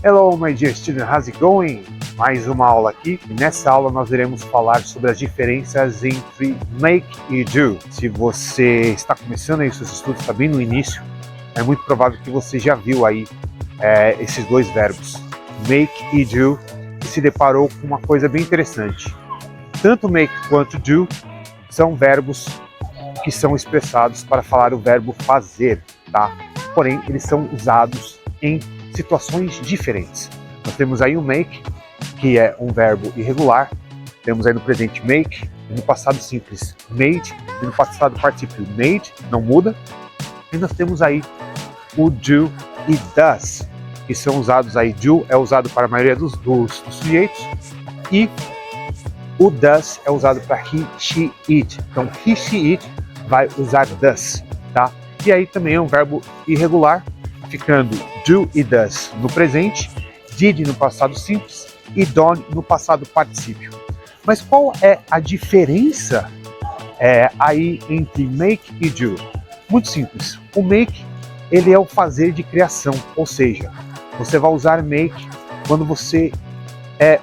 Hello, my dear student, how's it going? Mais uma aula aqui, e nessa aula nós iremos falar sobre as diferenças entre make e do. Se você está começando aí seus estudos, está bem no início, é muito provável que você já viu aí esses dois verbos, make e do, e se deparou com uma coisa bem interessante. Tanto make quanto do são verbos que são expressados para falar o verbo fazer, tá? Porém, eles são usados em situações diferentes. Nós temos aí o make, que é um verbo irregular, temos aí no presente make, no passado simples made, e no passado particípio made, não muda, e nós temos aí o do e does, que são usados aí, do é usado para a maioria dos sujeitos, e o does é usado para he, she, it. Então, he, she, it vai usar does, tá? E aí também é um verbo irregular, ficando do e does no presente, did no passado simples e done no passado particípio. Mas qual é a diferença aí entre make e do? Muito simples. O make, ele é o fazer de criação, ou seja, você vai usar make quando você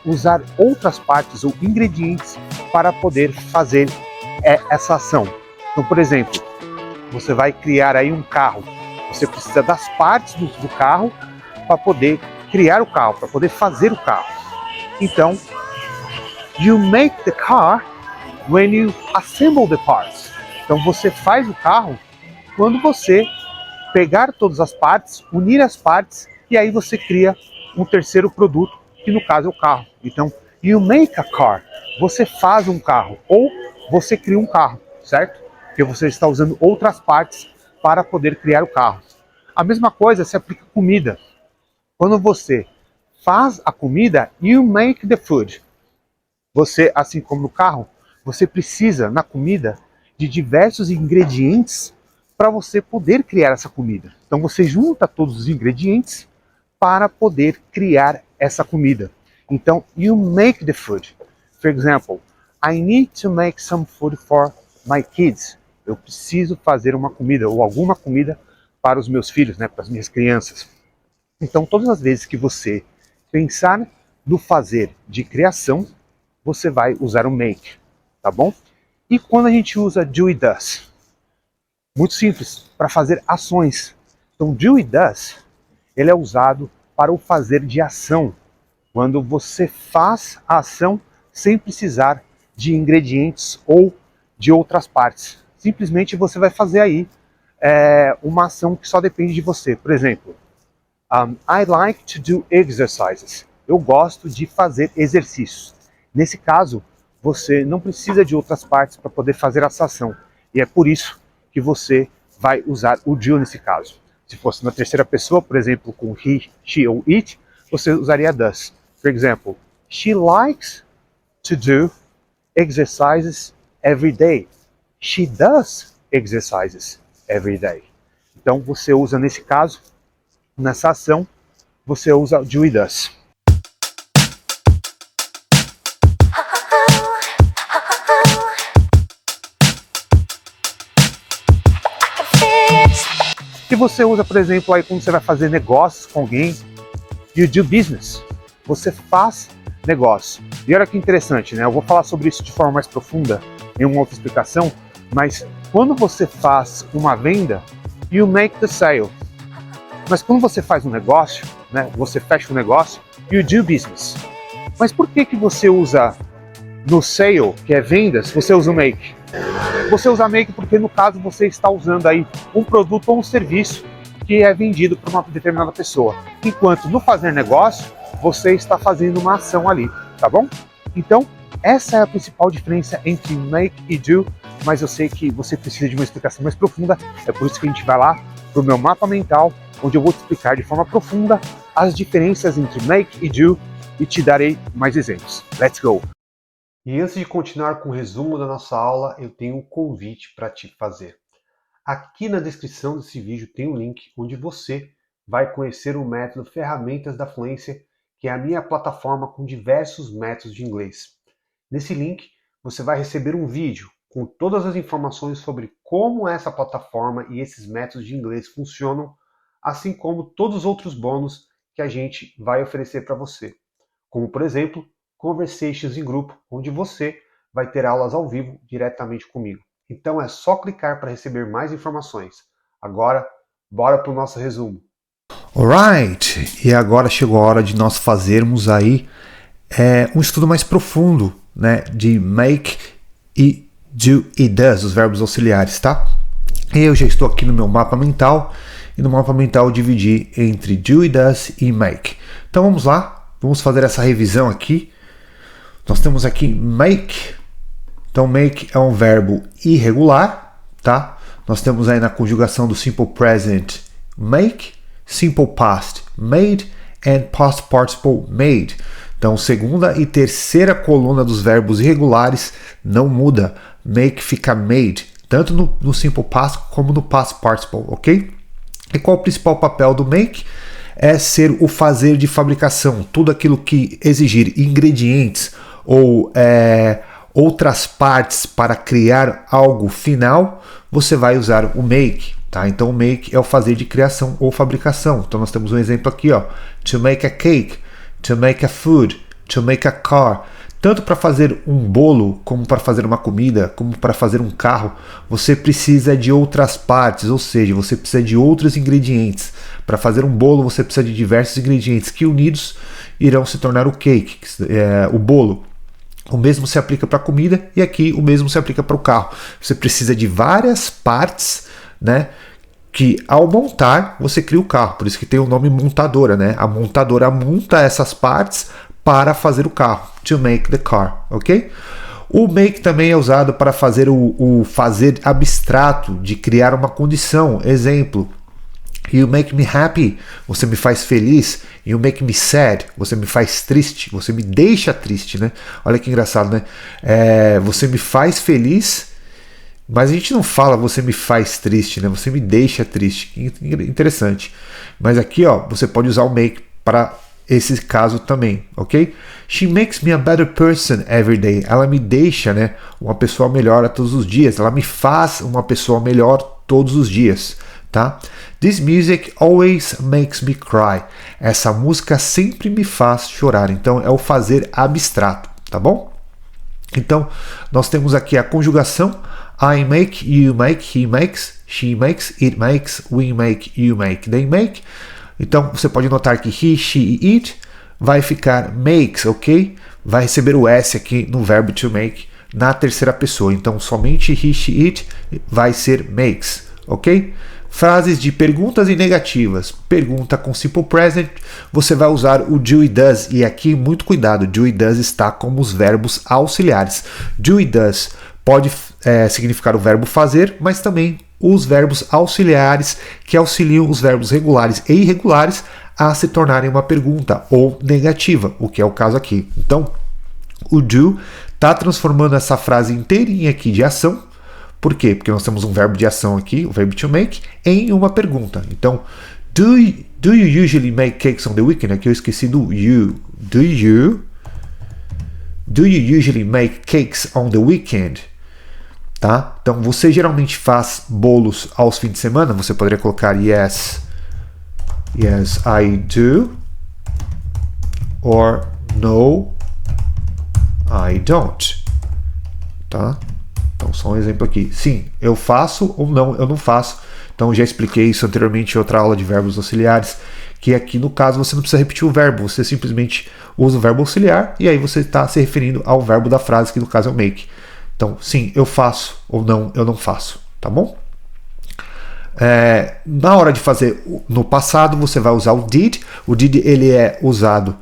usar outras partes ou ingredientes para poder fazer essa ação. Então, por exemplo, você vai criar aí um carro. Você precisa das partes do carro para poder criar o carro, para poder fazer o carro. Então, you make the car when you assemble the parts. Então, você faz o carro quando você pegar todas as partes, unir as partes, e aí você cria um terceiro produto, que no caso é o carro. Então, you make a car. Você faz um carro, ou você cria um carro, certo? Porque você está usando outras partes para poder criar o carro. A mesma coisa se aplica à comida. Quando você faz a comida, you make the food. Você, assim como no carro, você precisa, na comida, de diversos ingredientes para você poder criar essa comida. Então você junta todos os ingredientes para poder criar essa comida. Então, you make the food. For example, I need to make some food for my kids. Eu preciso fazer uma comida ou alguma comida para os meus filhos, né, para as minhas crianças. Então, todas as vezes que você pensar no fazer de criação, você vai usar o make, tá bom? E quando a gente usa do e does? Muito simples, para fazer ações. Então, do e does, ele é usado para o fazer de ação, quando você faz a ação sem precisar de ingredientes ou de outras partes. Simplesmente você vai fazer aí uma ação que só depende de você. Por exemplo, I like to do exercises. Eu gosto de fazer exercícios. Nesse caso, você não precisa de outras partes para poder fazer essa ação. E é por isso que você vai usar o do nesse caso. Se fosse na terceira pessoa, por exemplo, com he, she ou it, você usaria does. For example, she likes to do exercises every day. She does exercises every day. Então você usa nesse caso, nessa ação, você usa do e does. E você usa, por exemplo, aí quando você vai fazer negócios com alguém, you do business. Você faz negócio. E olha que interessante, né? Eu vou falar sobre isso de forma mais profunda em uma outra explicação, mas quando você faz uma venda, you make the sale. Mas quando você faz um negócio, né, você fecha um negócio, you do business. Mas por que você usa no sale, que é vendas, você usa o make? Você usa make porque no caso você está usando aí um produto ou um serviço que é vendido por uma determinada pessoa. Enquanto no fazer negócio, você está fazendo uma ação ali, tá bom? Então, essa é a principal diferença entre make e do, mas eu sei que você precisa de uma explicação mais profunda, é por isso que a gente vai lá para o meu mapa mental, onde eu vou te explicar de forma profunda as diferenças entre make e do e te darei mais exemplos. Let's go! E antes de continuar com o resumo da nossa aula, eu tenho um convite para te fazer. Aqui na descrição desse vídeo tem um link onde você vai conhecer o método Ferramentas da Fluência, que é a minha plataforma com diversos métodos de inglês. Nesse link você vai receber um vídeo com todas as informações sobre como essa plataforma e esses métodos de inglês funcionam, assim como todos os outros bônus que a gente vai oferecer para você. Como, por exemplo, Conversations em grupo, onde você vai ter aulas ao vivo diretamente comigo. Então é só clicar para receber mais informações. Agora, bora para o nosso resumo. Alright, e agora chegou a hora de nós fazermos aí um estudo mais profundo, né, de make e do e does, os verbos auxiliares, tá? Eu já estou aqui no meu mapa mental, e no mapa mental eu dividi entre do e does e make. Então vamos lá, vamos fazer essa revisão aqui. Nós temos aqui make. Então make é um verbo irregular, tá? Nós temos aí na conjugação do simple present make, simple past made and past participle made. Então segunda e terceira coluna dos verbos irregulares não muda. Make fica made, tanto no simple past como no past participle, ok? E qual o principal papel do make? É ser o fazer de fabricação, tudo aquilo que exigir ingredientes ou outras partes para criar algo final, você vai usar o make, tá? Então o make é o fazer de criação ou fabricação. Então nós temos um exemplo aqui, ó, to make a cake, to make a food, to make a car. Tanto para fazer um bolo, como para fazer uma comida, como para fazer um carro, você precisa de outras partes, ou seja, você precisa de outros ingredientes. Para fazer um bolo, você precisa de diversos ingredientes que unidos irão se tornar o cake, o bolo. O mesmo se aplica para a comida e aqui o mesmo se aplica para o carro. Você precisa de várias partes, né? Que ao montar você cria o carro. Por isso que tem o nome montadora, né? A montadora monta essas partes para fazer o carro. To make the car, ok? O make também é usado para fazer o fazer abstrato de criar uma condição. Exemplo. You make me happy, você me faz feliz. You make me sad, você me faz triste, você me deixa triste, né? Olha que engraçado, né? Você me faz feliz, mas a gente não fala você me faz triste, né? Você me deixa triste. Interessante. Mas aqui, ó, você pode usar o make para esse caso também, ok? She makes me a better person every day. Ela me deixa, né, uma pessoa melhor a todos os dias. Ela me faz uma pessoa melhor todos os dias. Tá? This music always makes me cry. Essa música sempre me faz chorar. Então é o fazer abstrato, tá bom? Então nós temos aqui a conjugação I make, you make, he makes, she makes, it makes, we make, you make, they make. Então você pode notar que he, she e it vai ficar makes, ok? Vai receber o S aqui no verbo to make na terceira pessoa. Então somente he, she, it vai ser makes, ok? Frases de perguntas e negativas. Pergunta com simple present, você vai usar o do e does. E aqui, muito cuidado, do e does está como os verbos auxiliares. Do e does pode significar o verbo fazer, mas também os verbos auxiliares que auxiliam os verbos regulares e irregulares a se tornarem uma pergunta ou negativa, o que é o caso aqui. Então, o do está transformando essa frase inteirinha aqui de ação. Por quê? Porque nós temos um verbo de ação aqui, o verbo to make, em uma pergunta. Então, do you usually make cakes on the weekend? Aqui eu esqueci do you. Do you usually make cakes on the weekend? Tá? Então, você geralmente faz bolos aos fins de semana? Você poderia colocar yes, I do. Or no, I don't. Tá? Então, só um exemplo aqui. Sim, eu faço ou não, eu não faço. Então, já expliquei isso anteriormente em outra aula de verbos auxiliares, que aqui no caso você não precisa repetir o verbo, você simplesmente usa o verbo auxiliar e aí você está se referindo ao verbo da frase, que no caso é o make. Então, sim, eu faço ou não, eu não faço, tá bom? Na hora de fazer no passado, você vai usar o did. O did ele é usado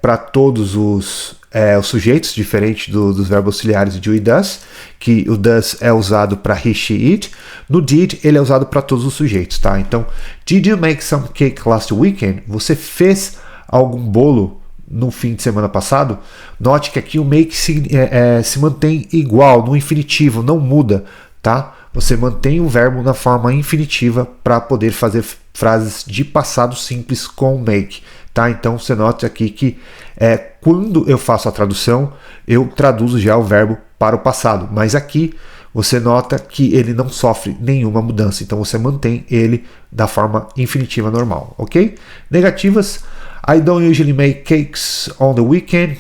para todos os sujeitos, diferente dos verbos auxiliares do e does, que o does é usado para he, she, it. No did, ele é usado para todos os sujeitos, tá? Então, did you make some cake last weekend? Você fez algum bolo no fim de semana passado? Note que aqui o make se mantém igual, no infinitivo, não muda, tá? Você mantém o verbo na forma infinitiva para poder fazer frases de passado simples com make. Tá? Então você note aqui que quando eu faço a tradução, eu traduzo já o verbo para o passado. Mas aqui você nota que ele não sofre nenhuma mudança. Então você mantém ele da forma infinitiva normal, ok? Negativas, I don't usually make cakes on the weekend.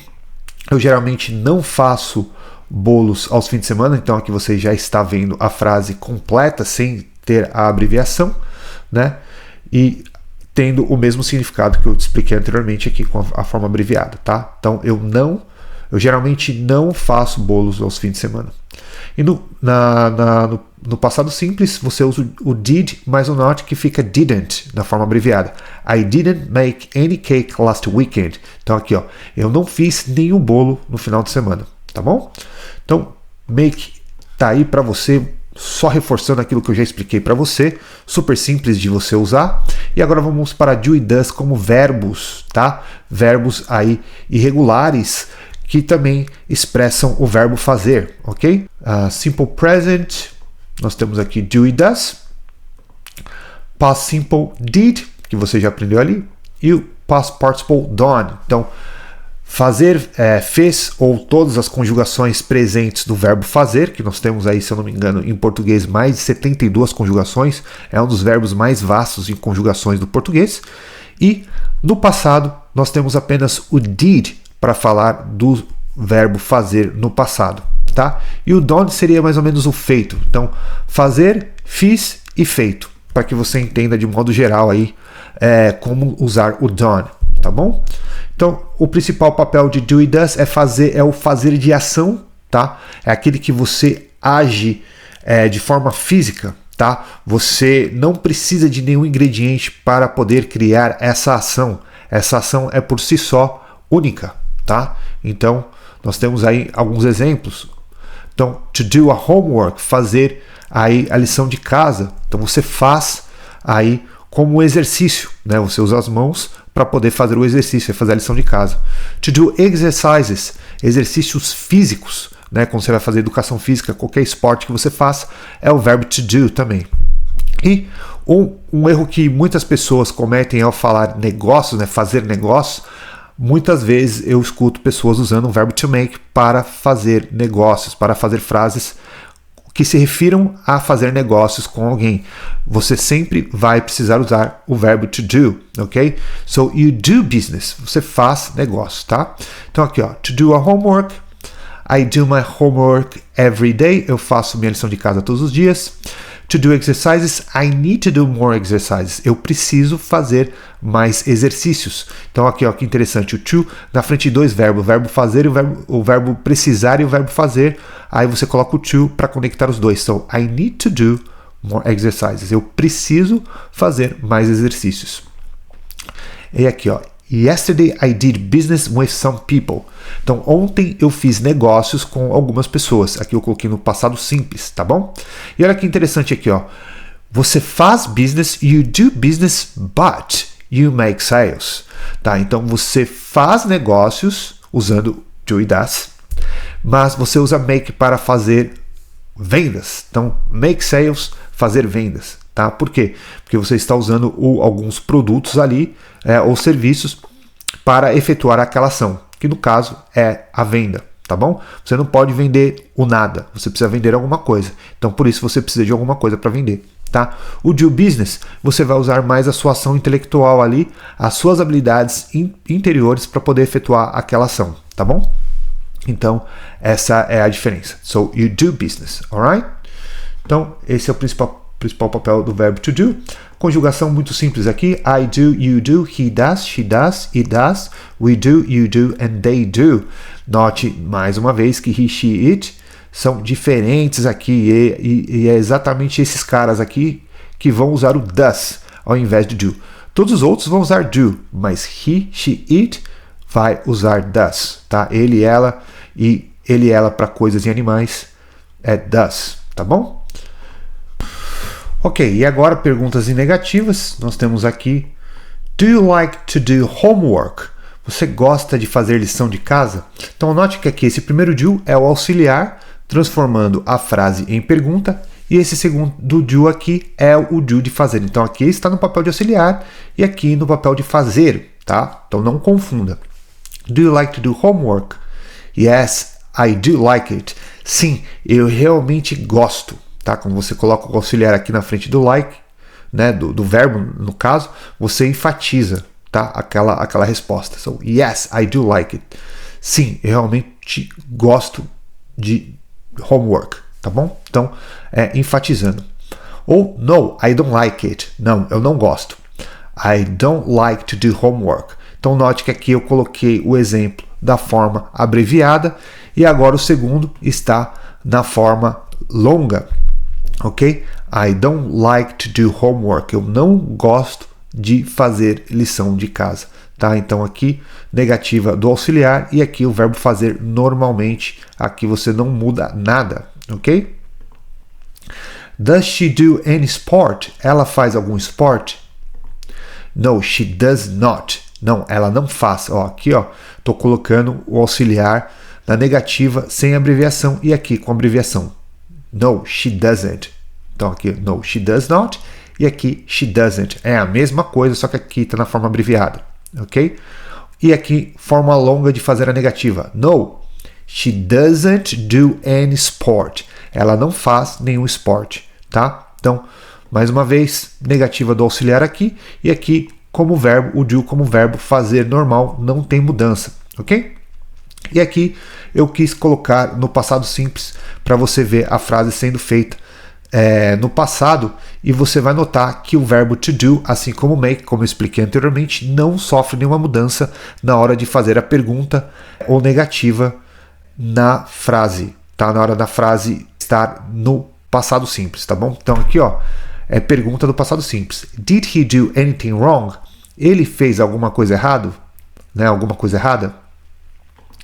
Eu geralmente não faço bolos aos fins de semana. Então aqui você já está vendo a frase completa sem ter a abreviação, né? E tendo o mesmo significado que eu te expliquei anteriormente aqui com a forma abreviada, tá? Então eu geralmente não faço bolos aos fins de semana. E no passado simples, você usa o did mais o not, que fica didn't, na forma abreviada. I didn't make any cake last weekend. Então aqui, ó, eu não fiz nenhum bolo no final de semana, tá bom? Então, make tá aí para você, só reforçando aquilo que eu já expliquei para você, super simples de você usar. E agora vamos para do e does como verbos, tá? Verbos aí irregulares, que também expressam o verbo fazer, ok? Simple present, nós temos aqui do e does. Past simple did, que você já aprendeu ali. E o past participle done. Então, fazer, fez, ou todas as conjugações presentes do verbo fazer, que nós temos aí, se eu não me engano, em português, mais de 72 conjugações. É um dos verbos mais vastos em conjugações do português. E no passado, nós temos apenas o did, para falar do verbo fazer no passado, tá? E o done seria mais ou menos o feito. Então, fazer, fiz e feito, para que você entenda de modo geral aí como usar o done, tá bom? Então, o principal papel de do e does é o fazer de ação, tá? É aquele que você age de forma física, tá? Você não precisa de nenhum ingrediente para poder criar essa ação. Essa ação é por si só única, tá? Então, nós temos aí alguns exemplos. Então, to do a homework, fazer aí a lição de casa. Então, você faz aí como exercício, né? Você usa as mãos para poder fazer o exercício, fazer a lição de casa. To do exercises, exercícios físicos, né? Quando você vai fazer educação física, qualquer esporte que você faça, é o verbo to do também. E um erro que muitas pessoas cometem ao falar negócios, né? Fazer negócios. Muitas vezes eu escuto pessoas usando o verbo to make para fazer negócios, para fazer frases que se refiram a fazer negócios com alguém. Você sempre vai precisar usar o verbo to do, ok? So, you do business. Você faz negócios, tá? Então aqui, ó, to do a homework. I do my homework every day. Eu faço minha lição de casa todos os dias. To do exercises, I need to do more exercises. Eu preciso fazer mais exercícios. Então aqui, ó, que interessante, o to na frente de dois verbos, o verbo fazer e o verbo precisar e o verbo fazer. Aí você coloca o to para conectar os dois. So, I need to do more exercises. Eu preciso fazer mais exercícios. E aqui, ó, yesterday I did business with some people. Então, ontem eu fiz negócios com algumas pessoas. Aqui eu coloquei no passado simples, tá bom? E olha que interessante aqui, ó. Você faz business, you do business, but you make sales. Tá? Então, você faz negócios usando do e does, mas você usa make para fazer vendas. Então, make sales, fazer vendas. Tá? Por quê? Porque você está usando alguns produtos ali, ou serviços, para efetuar aquela ação, que no caso é a venda, tá bom? Você não pode vender o nada, você precisa vender alguma coisa. Então, por isso, você precisa de alguma coisa para vender, tá? O do business, você vai usar mais a sua ação intelectual ali, as suas habilidades interiores para poder efetuar aquela ação, tá bom? Então, essa é a diferença. So, you do business, alright? Então, esse é o principal papel do verbo to do. Conjugação muito simples aqui. I do, you do, he does, she does, it does, we do, you do, and they do. Note mais uma vez que he, she, it são diferentes aqui e é exatamente esses caras aqui que vão usar o does ao invés de do. Todos os outros vão usar do, mas he, she, it vai usar does, tá? Ele, ela e ele, ela para coisas e animais é does, tá bom? Ok, e agora perguntas negativas. Nós temos aqui: do you like to do homework? Você gosta de fazer lição de casa? Então note que aqui esse primeiro do é o auxiliar, transformando a frase em pergunta, e esse segundo do aqui é o do de fazer. Então aqui está no papel de auxiliar e aqui no papel de fazer, tá? Então não confunda. Do you like to do homework? Yes, I do like it. Sim, eu realmente gosto, tá? Quando você coloca o auxiliar aqui na frente do like, né, do verbo, no caso, você enfatiza, tá? Aquela resposta. So, yes, I do like it. Sim, eu realmente gosto de homework, tá bom? Então, enfatizando. Ou, no, I don't like it. Não, eu não gosto. I don't like to do homework. Então, note que aqui eu coloquei o exemplo da forma abreviada e agora o segundo está na forma longa, ok? I don't like to do homework. Eu não gosto de fazer lição de casa, tá? Então aqui negativa do auxiliar e aqui o verbo fazer normalmente. Aqui você não muda nada, ok? Does she do any sport? Ela faz algum esporte? No, she does not. Não, ela não faz. Ó, aqui, ó, tô colocando o auxiliar na negativa sem abreviação e aqui com abreviação. No, she doesn't. Então aqui, no, she does not. E aqui, she doesn't. É a mesma coisa, só que aqui está na forma abreviada. Ok? E aqui, forma longa de fazer a negativa. No, she doesn't do any sport. Ela não faz nenhum esporte. Tá? Então, mais uma vez, negativa do auxiliar aqui. E aqui, como verbo, o do como verbo fazer normal, não tem mudança. Ok? E aqui, eu quis colocar no passado simples para você ver a frase sendo feita no passado, e você vai notar que o verbo to do, assim como make, como eu expliquei anteriormente, não sofre nenhuma mudança na hora de fazer a pergunta ou negativa na frase, tá? Na hora da frase estar no passado simples, tá bom? Então aqui, ó, é pergunta do passado simples. Did he do anything wrong? Ele fez alguma coisa errada? Né? Alguma coisa errada?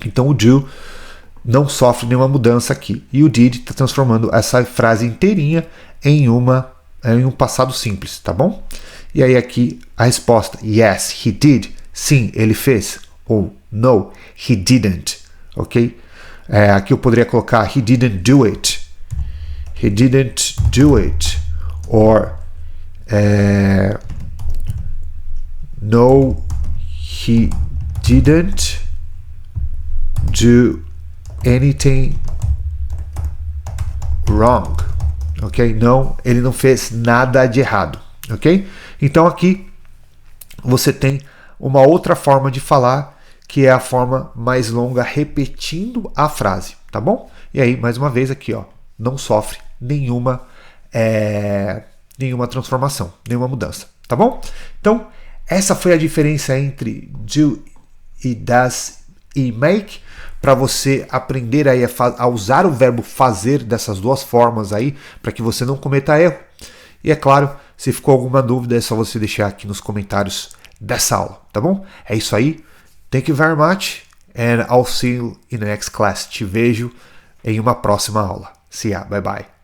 Então o do não sofre nenhuma mudança aqui. E o did está transformando essa frase inteirinha em um passado simples, tá bom? E aí aqui a resposta, yes, he did. Sim, ele fez. Ou no, he didn't. Ok? Aqui eu poderia colocar he didn't do it. He didn't do it. Or no, he didn't do anything wrong, ok? Não, ele não fez nada de errado, ok? Então aqui você tem uma outra forma de falar, que é a forma mais longa repetindo a frase, tá bom? E aí, mais uma vez aqui, ó, não sofre nenhuma transformação, nenhuma mudança, tá bom? Então, essa foi a diferença entre do e does e make, para você aprender aí a usar o verbo fazer dessas duas formas aí, para que você não cometa erro. E é claro, se ficou alguma dúvida, é só você deixar aqui nos comentários dessa aula, tá bom? É isso aí. Thank you very much, and I'll see you in the next class. Te vejo em uma próxima aula. See ya, bye bye.